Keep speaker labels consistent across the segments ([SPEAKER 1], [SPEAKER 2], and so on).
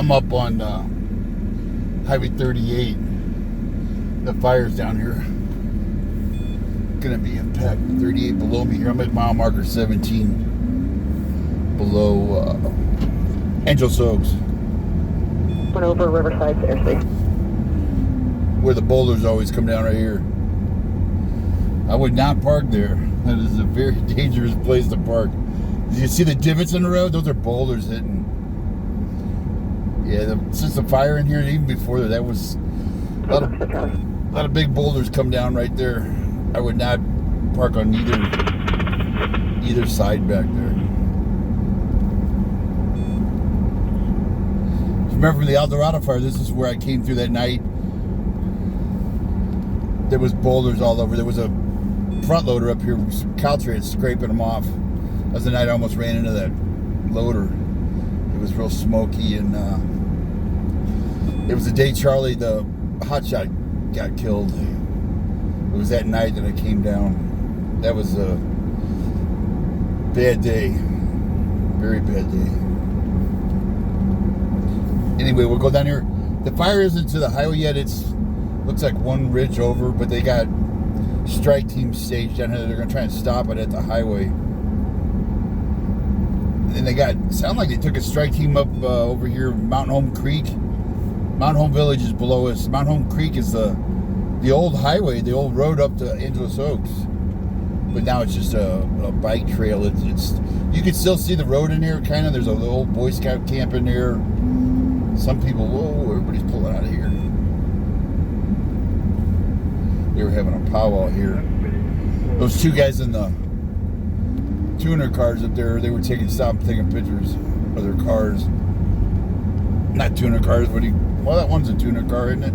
[SPEAKER 1] I'm up on Highway 38. The fire's down here. Gonna be impacted. 38 below me here. I'm at mile marker 17 below Angeles Oaks.
[SPEAKER 2] Went over Riverside Seriously.
[SPEAKER 1] Where the boulders always come down right here. I would not park there. That is a very dangerous place to park. Did you see the divots in the road? Those are boulders hitting. Yeah, since the fire in here, even before that was a lot of big boulders come down right there. I would not park on either side back there. Remember from the Eldorado fire, this is where I came through that night. There was boulders all over. There was a front loader up here, Caltrans scraping them off. That was the night I almost ran into that loader. It was real smoky, and it was the day Charlie, the hotshot, got killed. It was that night that I came down. That was a bad day. Very bad day. Anyway, we'll go down here. The fire isn't to the highway yet. It's looks like one ridge over, but they got strike teams staged down here. They're going to try and stop it at the highway. And they sound like they took a strike team up over here, Mountain Home Creek. Mountain Home Village is below us. Mountain Home Creek is the old highway, the old road up to Angeles Oaks. But now it's just a bike trail. It's you can still see the road in here, kind of. There's a little old Boy Scout camp in there. Some people, whoa, everybody's pulling out of here. They were having a powwow here. Those two guys in the tuner cars up there, they were taking pictures of their cars. Not tuner cars, well, that one's a tuner car, isn't it?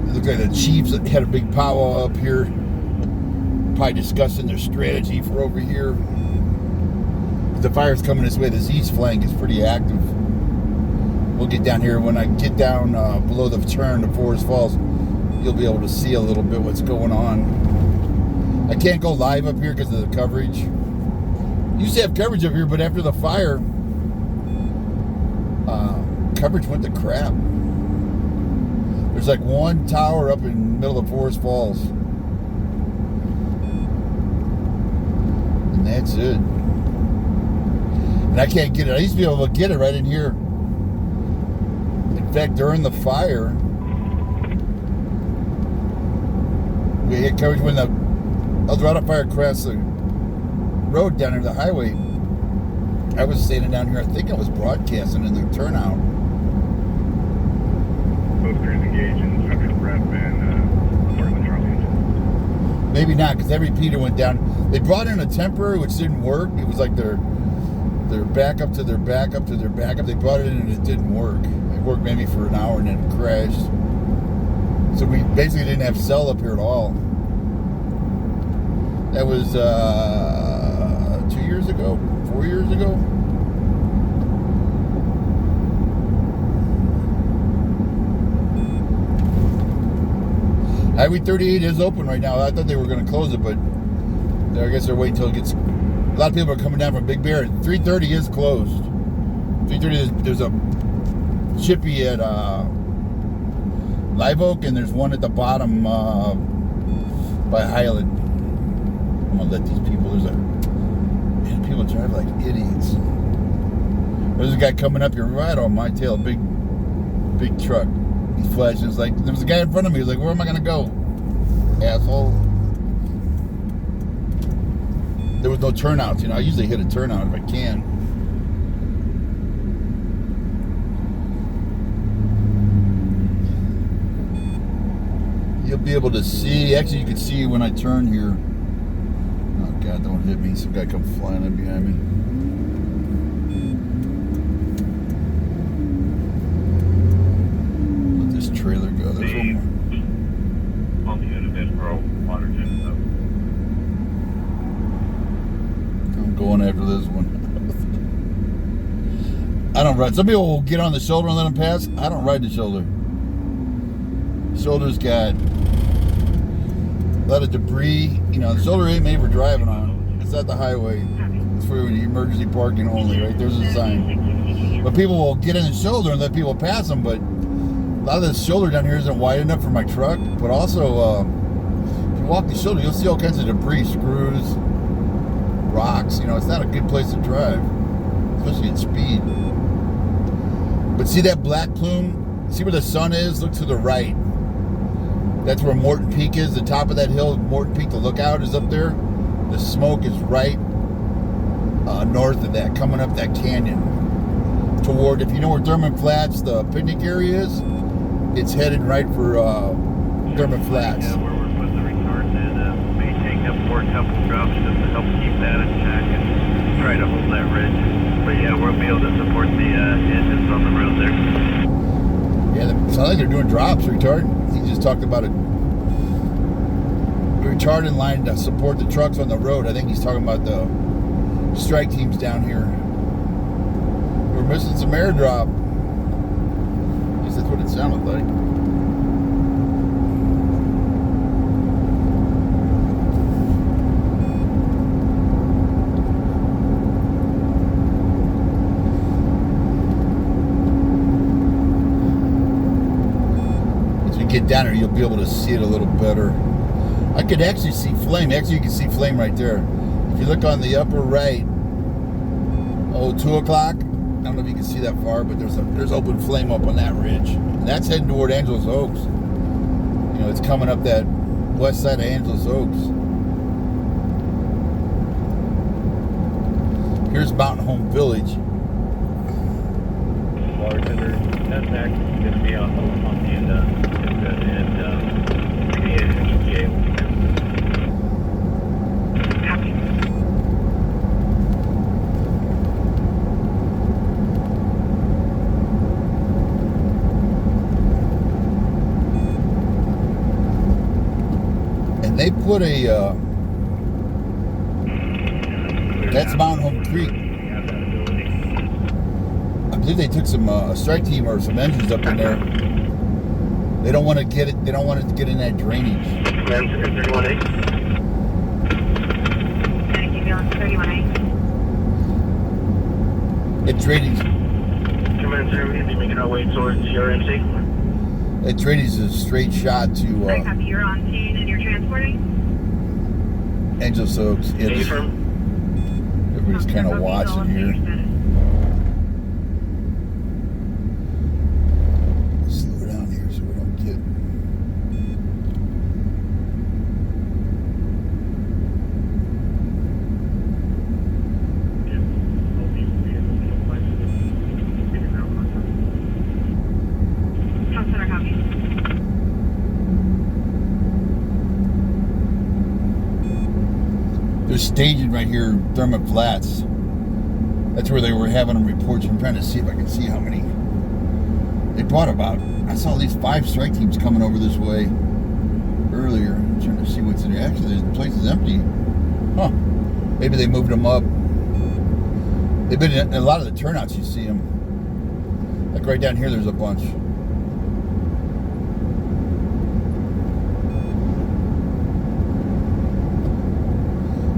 [SPEAKER 1] It looked like the Chiefs had a big powwow up here, probably discussing their strategy for over here. The fire's coming this way. This east flank is pretty active. We'll get down here. When I get down below the turn to Forest Falls, you'll be able to see a little bit what's going on. I can't go live up here because of the coverage. Used to have coverage up here, but after the fire, coverage went to crap. There's like one tower up in the middle of Forest Falls. And that's it. And I can't get it. I used to be able to get it right in here. In fact, during the fire, we had coverage when the Eldorado fire crossed the road down into the highway. I was standing down here. I think I was broadcasting in the turnout.
[SPEAKER 3] Both crews engaged in structural prep and starting the Charlie engine.
[SPEAKER 1] Maybe not, because that repeater went down. They brought in a temporary, which didn't work. It was like their backup to their backup to their backup. They brought it in and it didn't work. It worked maybe for an hour and then it crashed. So we basically didn't have cell up here at all. That was 2 years ago, 4 years ago. Highway 38 is open right now. I thought they were going to close it, but I guess they're waiting until it gets. A lot of people are coming down from Big Bear. 330 is closed. 330 there's a chippy at Live Oak, and there's one at the bottom by Highland. I'm gonna let these people. People drive like idiots. There's a guy coming up here right on my tail, big truck. He's flashing. It's like there was a guy in front of me. He's like, "Where am I gonna go, asshole?" There was no turnouts. I usually hit a turnout if I can. You'll be able to see. Actually, you can see when I turn here. Oh God! Don't hit me. Some guy come flying in behind me. Let this trailer go. There's one more. I'm going after this one. I don't ride. Some people will get on the shoulder and let them pass. I don't ride the shoulder. Shoulder's got a lot of debris. The shoulder ain't made for driving on. It's not the highway. It's for for emergency parking only, right? There's a sign. But people will get in the shoulder and let people pass them, but a lot of the shoulder down here isn't wide enough for my truck. But also, if you walk the shoulder, you'll see all kinds of debris, screws, rocks. You know, it's not a good place to drive, especially at speed. But see that black plume? See where the sun is? Look to the right. That's where Morton Peak is. The top of that hill, Morton Peak, the lookout is up there. The smoke is right north of that, coming up that canyon. Toward, if you know where Thurman Flats, the picnic area is, it's headed right for Thurman Flats.
[SPEAKER 3] Yeah, where we're putting the retards in, may take up more couple drops just to help keep that in check and try to hold that ridge. But yeah, we'll be able to support the engines on the road there.
[SPEAKER 1] Yeah, it sounds like they're doing drops, retard. He just talked about a retard in line to support the trucks on the road. I think he's talking about the strike teams down here. We're missing some airdrop. At least that's what it sounded like. As we get down here, you'll be able to see it a little better. I could actually see flame. Actually, you can see flame right there. If you look on the upper right, 2 o'clock. I don't know if you can see that far, but there's open flame up on that ridge. And that's heading toward Angeles Oaks. You know, it's coming up that west side of Angeles Oaks. Here's Mountain Home Village.
[SPEAKER 3] Bartender, that's actually going to be on the end
[SPEAKER 1] And they put a, that's Mountain Home Creek. I believe they took some strike team or some engines up in there. They don't want to get it. They don't want it to get in that drainage.
[SPEAKER 3] Command 31A.
[SPEAKER 2] Ambulance 31A.
[SPEAKER 1] It drainage.
[SPEAKER 3] Command 0, we'll be making our way towards your MC.
[SPEAKER 1] That drainage is a straight shot to
[SPEAKER 2] Copy, you're on scene and you're transporting?
[SPEAKER 1] Angeles Oaks. It's, everybody's kind of watching here. Slow down here so we don't get.
[SPEAKER 2] Center copy.
[SPEAKER 1] They're staging right here in Thurman Flats. That's where they were having them reports. I'm trying to see if I can see how many. They brought about, I saw at least 5 strike teams coming over this way earlier. I'm trying to see what's in there. Actually, the place is empty. Huh. Maybe they moved them up. They've been in a lot of the turnouts, you see them. Like right down here, there's a bunch.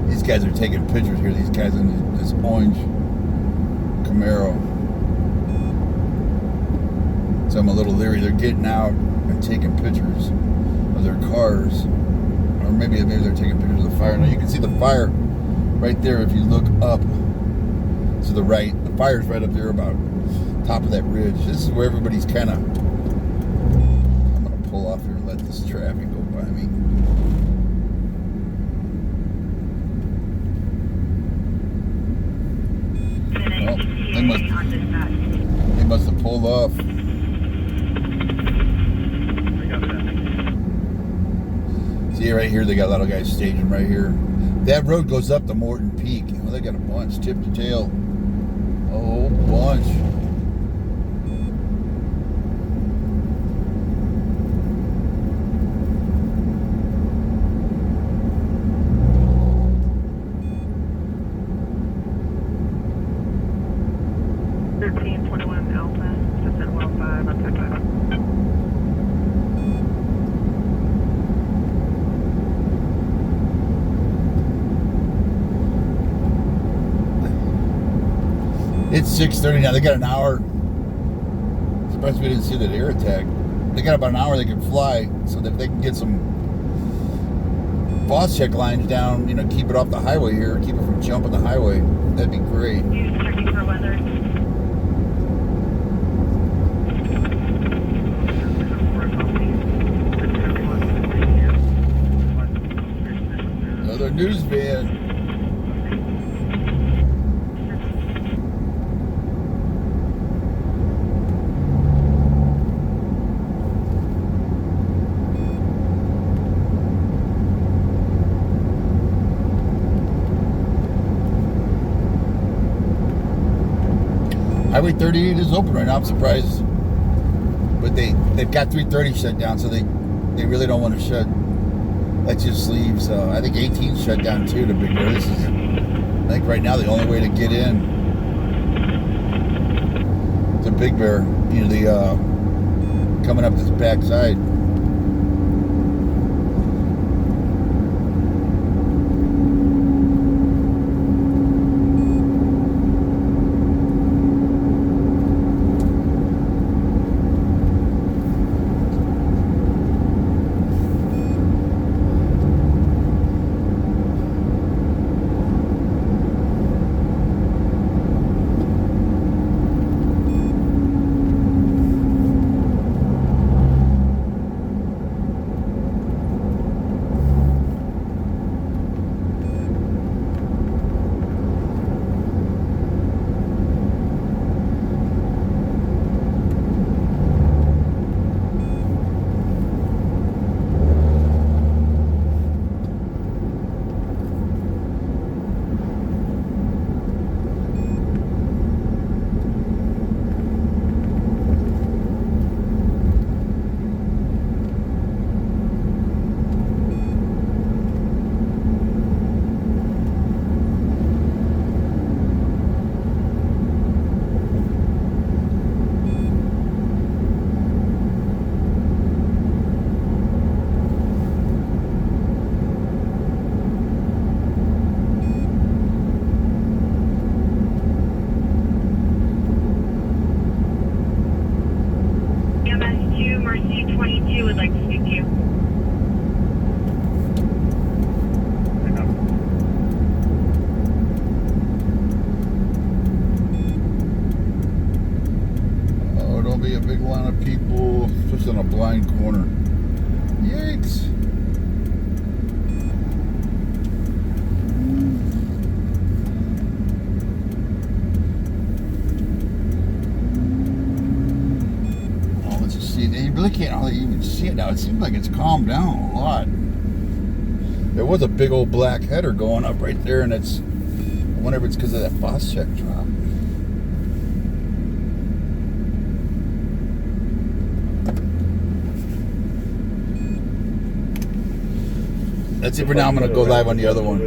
[SPEAKER 1] These guys are taking pictures here. These guys in this orange Camaro. So I'm a little leery. They're getting out and taking pictures of their cars. Or maybe they're taking pictures of the fire. Now you can see the fire right there if you look up to the right. The fire's right up there about top of that ridge. This is where everybody's kind of... I'm going to pull off here and let this traffic go by me. Well, they must have pulled off. See right here, they got a lot of guys staging right here. That road goes up to Morton Peak. Well, they got a bunch, tip to tail. Oh, bunch. It's 6:30 now. They got an hour. Surprised we didn't see that air attack. They got about an hour they can fly, so that they can get some boss check lines down, keep it off the highway here, keep it from jumping the highway. That'd be great.
[SPEAKER 2] You're just checking for weather.
[SPEAKER 1] Another news van. Highway 38 is open right now. I'm surprised, but they've got 330 shut down, so they really don't want to shut. That just leaves. I think 18 shut down too. The big bear. This is, I think, right now the only way to get in. The big bear. The coming up this backside.
[SPEAKER 2] MS2 Mercy 22 would like to speak to you.
[SPEAKER 1] Oh, don't be a big line of people, just in a blind corner. Yikes. You really can't hardly even see it now. It seems like it's calmed down a lot. There was a big old black header going up right there, and I wonder if it's because of that boss check drop. That's it for now. I'm going to go live on the other one.